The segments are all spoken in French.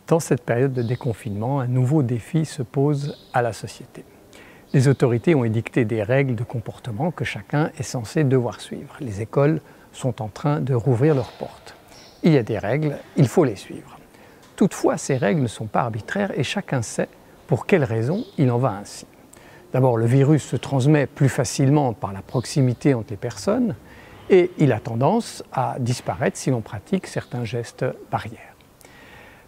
Dans cette période de déconfinement, un nouveau défi se pose à la société. Les autorités ont édicté des règles de comportement que chacun est censé devoir suivre. Les écoles sont en train de rouvrir leurs portes. Il y a des règles, il faut les suivre. Toutefois, ces règles ne sont pas arbitraires et chacun sait pour quelles raisons il en va ainsi. D'abord, le virus se transmet plus facilement par la proximité entre les personnes et il a tendance à disparaître si l'on pratique certains gestes barrières.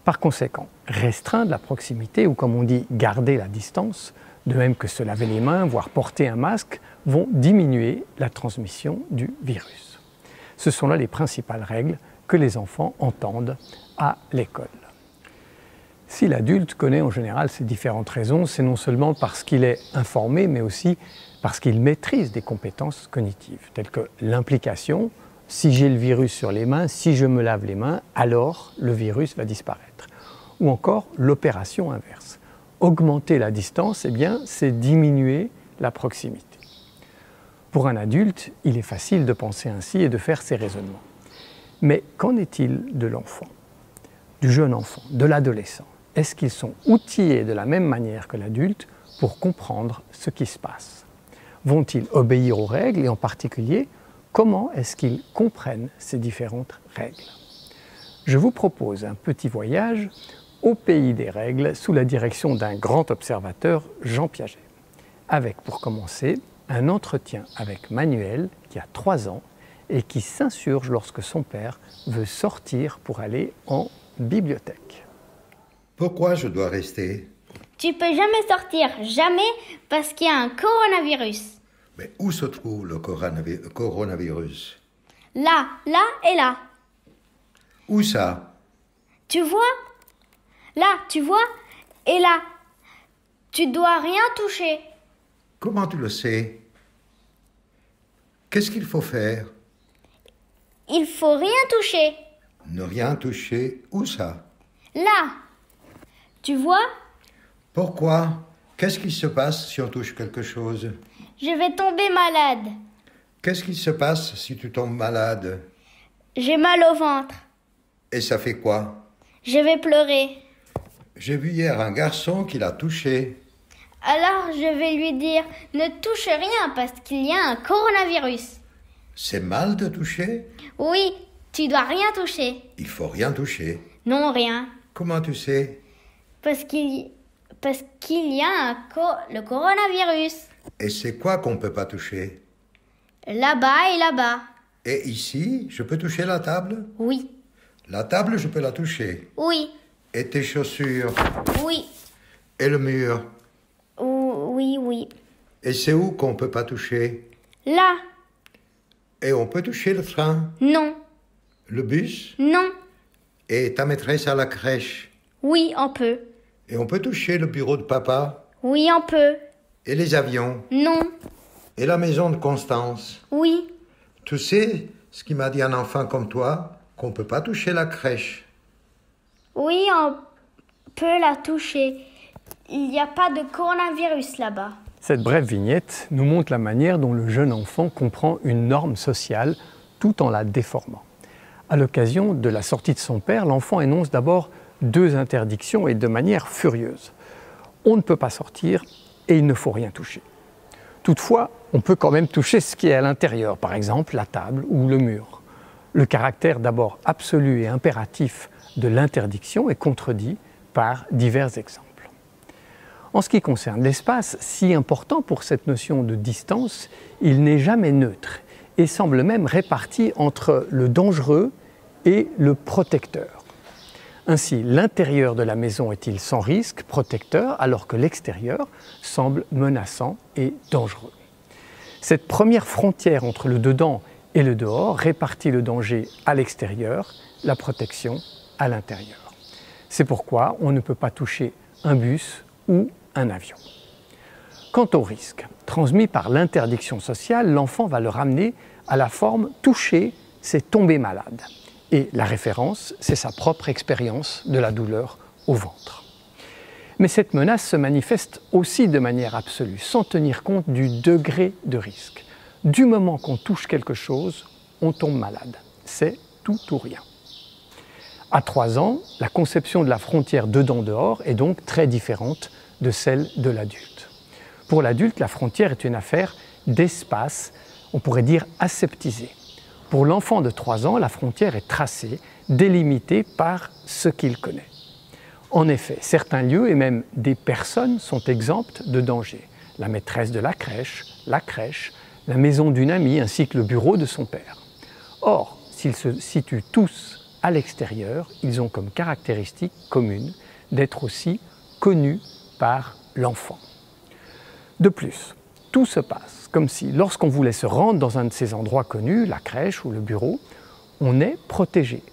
Par conséquent, restreindre la proximité ou comme on dit, garder la distance, de même que se laver les mains, voire porter un masque, vont diminuer la transmission du virus. Ce sont là les principales règles que les enfants entendent à l'école. Si l'adulte connaît en général ces différentes raisons, c'est non seulement parce qu'il est informé, mais aussi parce qu'il maîtrise des compétences cognitives, telles que l'implication. Si j'ai le virus sur les mains, si je me lave les mains, alors le virus va disparaître. Ou encore l'opération inverse. Augmenter la distance, eh bien, c'est diminuer la proximité. Pour un adulte, il est facile de penser ainsi et de faire ces raisonnements. Mais qu'en est-il de l'enfant, du jeune enfant, de l'adolescent? Est-ce qu'ils sont outillés de la même manière que l'adulte pour comprendre ce qui se passe? Vont-ils obéir aux règles et en particulier, comment est-ce qu'ils comprennent ces différentes règles? Je vous propose un petit voyage au pays des règles sous la direction d'un grand observateur, Jean Piaget. Avec, pour commencer, un entretien avec Manuel, qui a 3 ans et qui s'insurge lorsque son père veut sortir pour aller en bibliothèque. Pourquoi je dois rester? Tu peux jamais sortir, jamais, parce qu'il y a un coronavirus. Mais où se trouve le coronavirus? Là, là et là. Où ça? Tu vois? Là, tu vois? Et là. Tu dois rien toucher. Comment tu le sais? Qu'est-ce qu'il faut faire? Il faut rien toucher. Ne rien toucher, où ça? Là. Tu vois? Pourquoi? Qu'est-ce qui se passe si on touche quelque chose? Je vais tomber malade. Qu'est-ce qui se passe si tu tombes malade? J'ai mal au ventre. Et ça fait quoi? Je vais pleurer. J'ai vu hier un garçon qui l'a touché. Alors je vais lui dire, ne touche rien parce qu'il y a un coronavirus. C'est mal de toucher? Oui, tu dois rien toucher. Il faut rien toucher. Non, rien. Comment tu sais? Parce qu'il y a le coronavirus. Et c'est quoi qu'on ne peut pas toucher? Là-bas et là-bas. Et ici, je peux toucher la table? Oui. La table, je peux la toucher. Oui. Et tes chaussures? Oui. Et le mur? Oui, oui. Et c'est où qu'on ne peut pas toucher? Là. Et on peut toucher le train? Non. Le bus? Non. Et ta maîtresse à la crèche? Oui, on peut. Et on peut toucher le bureau de papa? Oui, on peut. Et les avions? Non. Et la maison de Constance? Oui. Tu sais ce qui m'a dit un enfant comme toi? Qu'on ne peut pas toucher la crèche. Oui, on peut la toucher. Il n'y a pas de coronavirus là-bas. Cette brève vignette nous montre la manière dont le jeune enfant comprend une norme sociale tout en la déformant. À l'occasion de la sortie de son père, l'enfant énonce d'abord 2 interdictions et de manière furieuse. On ne peut pas sortir et il ne faut rien toucher. Toutefois, on peut quand même toucher ce qui est à l'intérieur, par exemple la table ou le mur. Le caractère d'abord absolu et impératif de l'interdiction est contredit par divers exemples. En ce qui concerne l'espace, si important pour cette notion de distance, il n'est jamais neutre et semble même réparti entre le dangereux et le protecteur. Ainsi, l'intérieur de la maison est-il sans risque, protecteur, alors que l'extérieur semble menaçant et dangereux. Cette première frontière entre le dedans et le dehors répartit le danger à l'extérieur, la protection à l'intérieur. C'est pourquoi on ne peut pas toucher un bus ou un avion. Quant au risque, transmis par l'interdiction sociale, l'enfant va le ramener à la forme « toucher, c'est tomber malade ». Et la référence, c'est sa propre expérience de la douleur au ventre. Mais cette menace se manifeste aussi de manière absolue, sans tenir compte du degré de risque. Du moment qu'on touche quelque chose, on tombe malade. C'est tout ou rien. À 3 ans, la conception de la frontière dedans-dehors est donc très différente de celle de l'adulte. Pour l'adulte, la frontière est une affaire d'espace, on pourrait dire aseptisée. Pour l'enfant de 3 ans, la frontière est tracée, délimitée par ce qu'il connaît. En effet, certains lieux et même des personnes sont exemptes de danger. La maîtresse de la crèche, la maison d'une amie ainsi que le bureau de son père. Or, s'ils se situent tous à l'extérieur, ils ont comme caractéristique commune d'être aussi connus par l'enfant. De plus, tout se passe comme si, lorsqu'on voulait se rendre dans un de ces endroits connus, la crèche ou le bureau, on est protégé.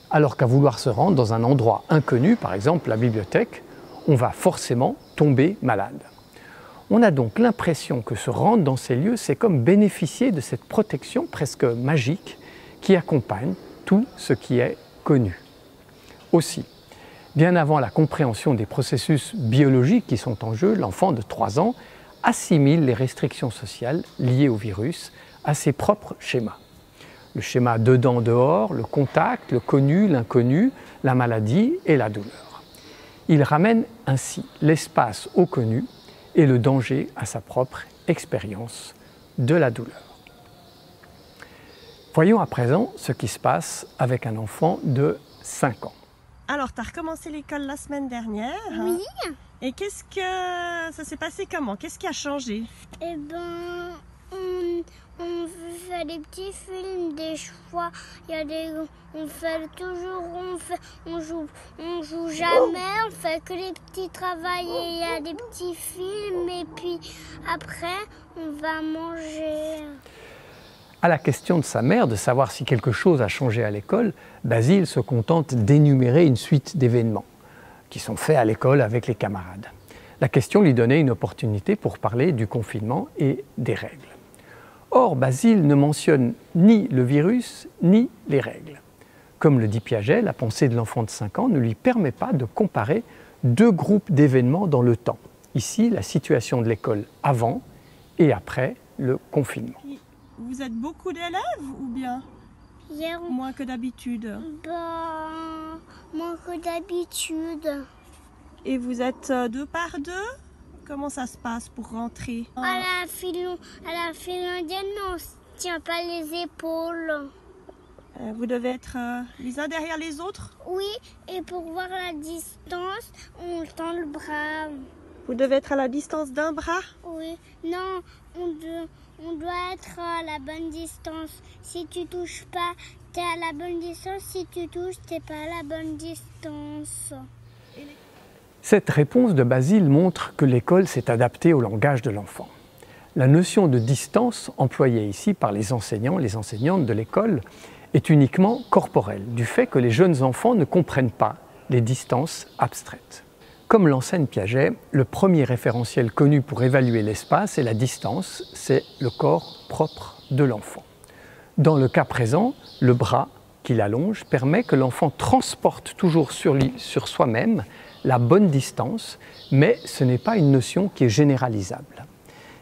Alors qu'à vouloir se rendre dans un endroit inconnu, par exemple la bibliothèque, on va forcément tomber malade. On a donc l'impression que se rendre dans ces lieux, c'est comme bénéficier de cette protection presque magique qui accompagne tout ce qui est connu. Aussi, bien avant la compréhension des processus biologiques qui sont en jeu, l'enfant de 3 ans assimile les restrictions sociales liées au virus à ses propres schémas. Le schéma dedans-dehors, le contact, le connu, l'inconnu, la maladie et la douleur. Il ramène ainsi l'espace au connu et le danger à sa propre expérience de la douleur. Voyons à présent ce qui se passe avec un enfant de 5 ans. Alors, tu as recommencé l'école la semaine dernière. Oui. Et qu'est-ce que ça s'est passé comment? Qu'est-ce qui a changé? Eh ben, on fait des petits films, des choix. Il y a des, on fait toujours, on joue jamais. On fait que les petits travails et il y a des petits films. Et puis après, on va manger. À la question de sa mère de savoir si quelque chose a changé à l'école, Basile se contente d'énumérer une suite d'événements qui sont faits à l'école avec les camarades. La question lui donnait une opportunité pour parler du confinement et des règles. Or, Basile ne mentionne ni le virus, ni les règles. Comme le dit Piaget, la pensée de l'enfant de 5 ans ne lui permet pas de comparer deux groupes d'événements dans le temps. Ici, la situation de l'école avant et après le confinement. Vous êtes beaucoup d'élèves ou bien Hier, moins que d'habitude? Moins que d'habitude. Et vous êtes 2 par 2? Comment ça se passe pour rentrer? À la finlandienne, on ne se tient pas les épaules. Vous devez être les uns derrière les autres? Oui, et pour voir la distance, on tend le bras. Vous devez être à la distance d'un bras? Oui, non, on doit être à la bonne distance. Si tu touches pas, t'es à la bonne distance. Si tu touches, t'es pas à la bonne distance. Cette réponse de Basile montre que l'école s'est adaptée au langage de l'enfant. La notion de distance employée ici par les enseignants, les enseignantes de l'école est uniquement corporelle, du fait que les jeunes enfants ne comprennent pas les distances abstraites. Comme l'enseigne Piaget, le premier référentiel connu pour évaluer l'espace et la distance, c'est le corps propre de l'enfant. Dans le cas présent, le bras qu'il allonge permet que l'enfant transporte toujours sur soi-même la bonne distance, mais ce n'est pas une notion qui est généralisable.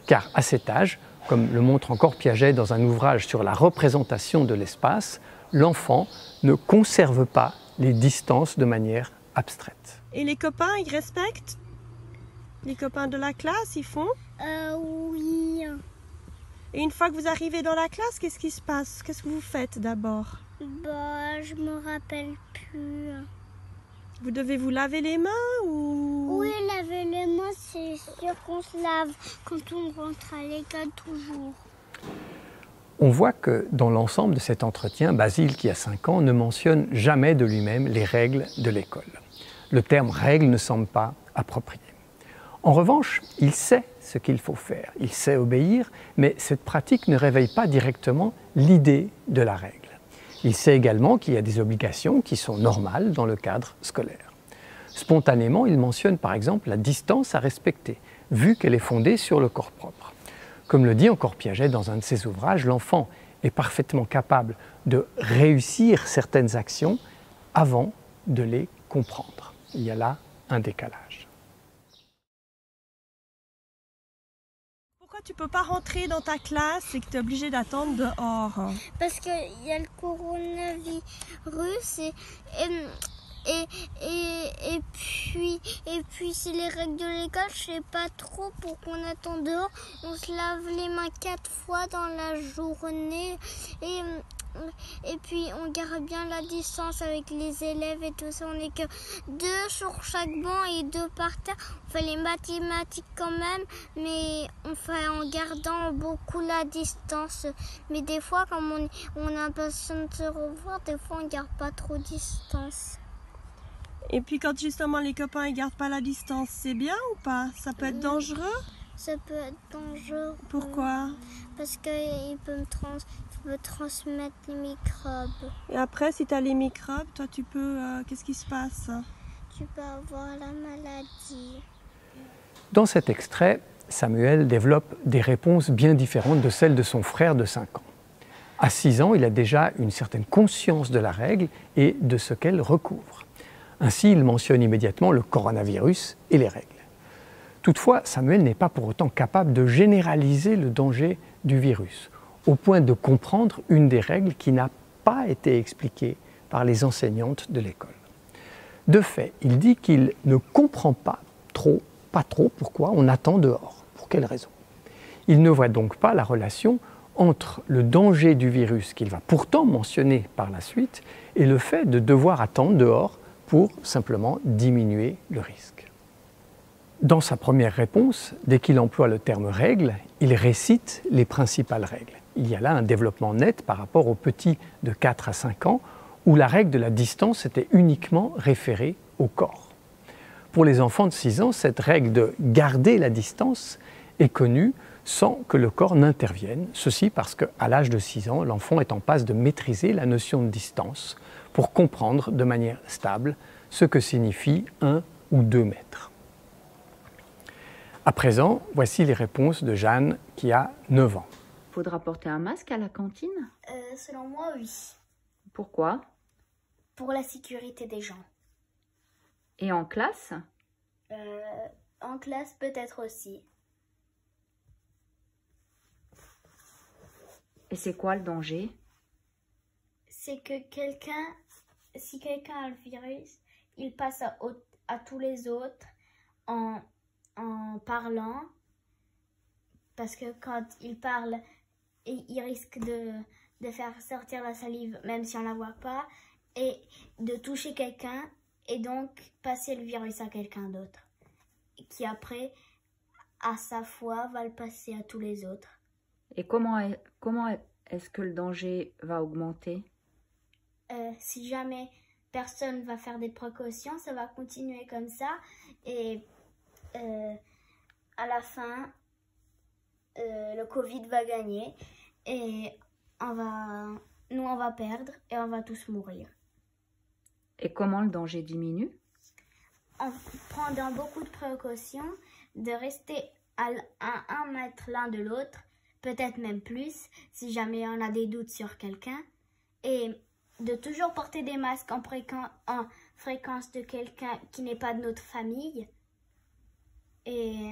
Car à cet âge, comme le montre encore Piaget dans un ouvrage sur la représentation de l'espace, l'enfant ne conserve pas les distances de manière abstraite. Et les copains, ils respectent? Les copains de la classe, ils font? Oui. Et une fois que vous arrivez dans la classe, qu'est-ce qui se passe? Qu'est-ce que vous faites d'abord? Je me rappelle plus. Vous devez vous laver les mains ou? Oui, laver les mains, c'est sûr qu'on se lave quand on rentre à l'école toujours. On voit que dans l'ensemble de cet entretien, Basile, qui a 5 ans, ne mentionne jamais de lui-même les règles de l'école. Le terme « règle » ne semble pas approprié. En revanche, il sait ce qu'il faut faire, il sait obéir, mais cette pratique ne réveille pas directement l'idée de la règle. Il sait également qu'il y a des obligations qui sont normales dans le cadre scolaire. Spontanément, il mentionne par exemple la distance à respecter, vu qu'elle est fondée sur le corps propre. Comme le dit encore Piaget dans un de ses ouvrages, l'enfant est parfaitement capable de réussir certaines actions avant de les comprendre. Il y a là un décalage. Pourquoi tu ne peux pas rentrer dans ta classe et que tu es obligé d'attendre dehors? Parce qu'il y a le coronavirus et Et puis c'est les règles de l'école, je sais pas trop pourquoi on attend dehors. On se lave les mains 4 fois dans la journée et puis on garde bien la distance avec les élèves et tout ça. On n'est que 2 sur chaque banc et 2 par terre. On fait les mathématiques quand même, mais on fait en gardant beaucoup la distance. Mais des fois, comme on a besoin de se revoir, des fois on garde pas trop distance. Et puis quand justement les copains ne gardent pas la distance, c'est bien ou pas? Ça peut être dangereux? Ça peut être dangereux. Pourquoi? Parce qu'il peut me transmettre les microbes. Et après, si tu as les microbes, toi tu peux... qu'est-ce qui se passe? Tu peux avoir la maladie. Dans cet extrait, Samuel développe des réponses bien différentes de celles de son frère de 5 ans. À 6 ans, il a déjà une certaine conscience de la règle et de ce qu'elle recouvre. Ainsi, il mentionne immédiatement le coronavirus et les règles. Toutefois, Samuel n'est pas pour autant capable de généraliser le danger du virus, au point de comprendre une des règles qui n'a pas été expliquée par les enseignantes de l'école. De fait, il dit qu'il ne comprend pas trop pourquoi on attend dehors, pour quelle raison. Il ne voit donc pas la relation entre le danger du virus qu'il va pourtant mentionner par la suite et le fait de devoir attendre dehors pour simplement diminuer le risque. Dans sa première réponse, dès qu'il emploie le terme « règle », il récite les principales règles. Il y a là un développement net par rapport aux petits de 4 à 5 ans, où la règle de la distance était uniquement référée au corps. Pour les enfants de 6 ans, cette règle de garder la distance est connue sans que le corps n'intervienne. Ceci parce qu'à l'âge de 6 ans, l'enfant est en passe de maîtriser la notion de distance pour comprendre de manière stable ce que signifie 1 ou 2 mètres. À présent, voici les réponses de Jeanne qui a 9 ans. Faudra porter un masque à la cantine? Selon moi, oui. Pourquoi? Pour la sécurité des gens. Et en classe? En classe, peut-être aussi. Et c'est quoi le danger? C'est que si quelqu'un a le virus, il passe à tous les autres en parlant. Parce que quand il parle, il risque de faire sortir la salive, même si on ne la voit pas, et de toucher quelqu'un, et donc passer le virus à quelqu'un d'autre, qui après, à sa fois, va le passer à tous les autres. Et comment est-ce que le danger va augmenter? Si jamais personne va faire des précautions, ça va continuer comme ça, et à la fin, le Covid va gagner, et nous on va perdre, et on va tous mourir. Et comment le danger diminue? En prenant beaucoup de précautions, de rester à 1 mètre l'un de l'autre, peut-être même plus, si jamais on a des doutes sur quelqu'un, et de toujours porter des masques en fréquence de quelqu'un qui n'est pas de notre famille. Et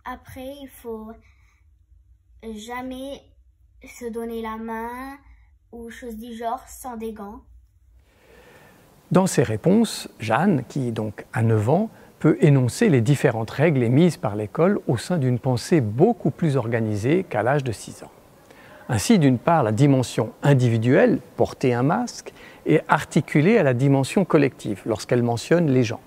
après, il faut jamais se donner la main ou choses du genre sans des gants. Dans ses réponses, Jeanne, qui donc a 9 ans, peut énoncer les différentes règles émises par l'école au sein d'une pensée beaucoup plus organisée qu'à l'âge de 6 ans. Ainsi, d'une part, la dimension individuelle, porter un masque, est articulée à la dimension collective lorsqu'elle mentionne les gens.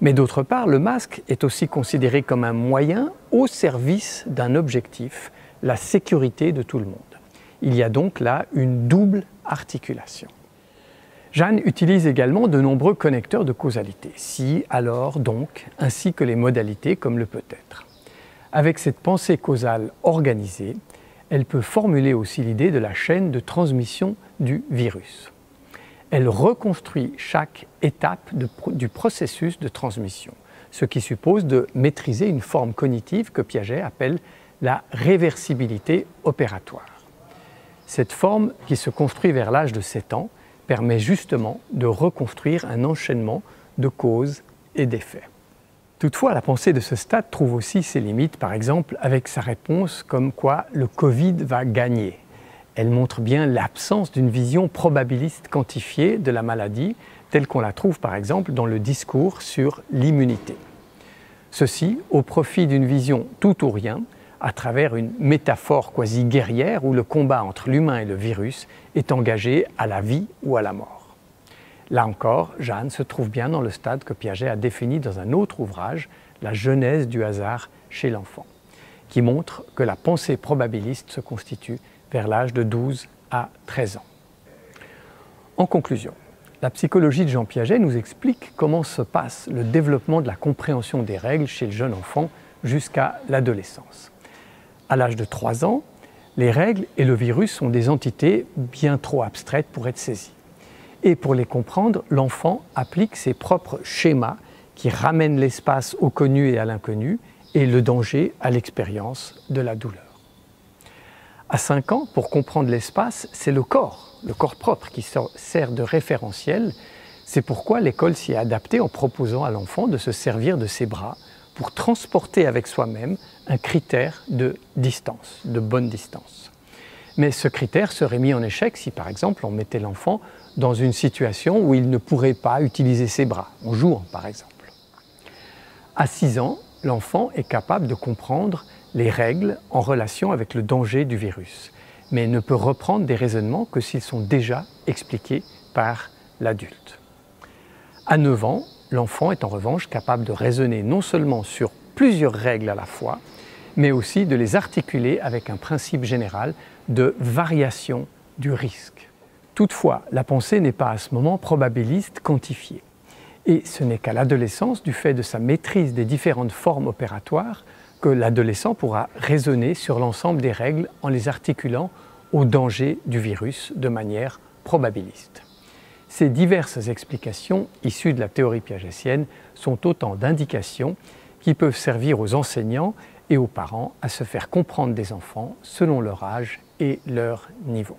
Mais d'autre part, le masque est aussi considéré comme un moyen au service d'un objectif, la sécurité de tout le monde. Il y a donc là une double articulation. Jeanne utilise également de nombreux connecteurs de causalité, si, alors, donc, ainsi que les modalités comme le peut-être. Avec cette pensée causale organisée, elle peut formuler aussi l'idée de la chaîne de transmission du virus. Elle reconstruit chaque étape du processus de transmission, ce qui suppose de maîtriser une forme cognitive que Piaget appelle la réversibilité opératoire. Cette forme, qui se construit vers l'âge de 7 ans, permet justement de reconstruire un enchaînement de causes et d'effets. Toutefois, la pensée de ce stade trouve aussi ses limites, par exemple avec sa réponse comme quoi le Covid va gagner. Elle montre bien l'absence d'une vision probabiliste quantifiée de la maladie, telle qu'on la trouve par exemple dans le discours sur l'immunité. Ceci au profit d'une vision tout ou rien, à travers une métaphore quasi guerrière où le combat entre l'humain et le virus est engagé à la vie ou à la mort. Là encore, Jeanne se trouve bien dans le stade que Piaget a défini dans un autre ouvrage, La genèse du hasard chez l'enfant, qui montre que la pensée probabiliste se constitue vers l'âge de 12 à 13 ans. En conclusion, la psychologie de Jean Piaget nous explique comment se passe le développement de la compréhension des règles chez le jeune enfant jusqu'à l'adolescence. À l'âge de 3 ans, les règles et le virus sont des entités bien trop abstraites pour être saisies. Et pour les comprendre, l'enfant applique ses propres schémas qui ramènent l'espace au connu et à l'inconnu et le danger à l'expérience de la douleur. À 5 ans, pour comprendre l'espace, c'est le corps propre qui sert de référentiel. C'est pourquoi l'école s'y est adaptée en proposant à l'enfant de se servir de ses bras pour transporter avec soi-même un critère de distance, de bonne distance. Mais ce critère serait mis en échec si, par exemple, on mettait l'enfant dans une situation où il ne pourrait pas utiliser ses bras, en jouant par exemple. À 6 ans, l'enfant est capable de comprendre les règles en relation avec le danger du virus, mais ne peut reprendre des raisonnements que s'ils sont déjà expliqués par l'adulte. À 9 ans, l'enfant est en revanche capable de raisonner non seulement sur plusieurs règles à la fois, mais aussi de les articuler avec un principe général de variation du risque. Toutefois, la pensée n'est pas à ce moment probabiliste quantifiée. Et ce n'est qu'à l'adolescence, du fait de sa maîtrise des différentes formes opératoires, que l'adolescent pourra raisonner sur l'ensemble des règles en les articulant au danger du virus de manière probabiliste. Ces diverses explications issues de la théorie piagétienne sont autant d'indications qui peuvent servir aux enseignants et aux parents à se faire comprendre des enfants selon leur âge et leur niveau.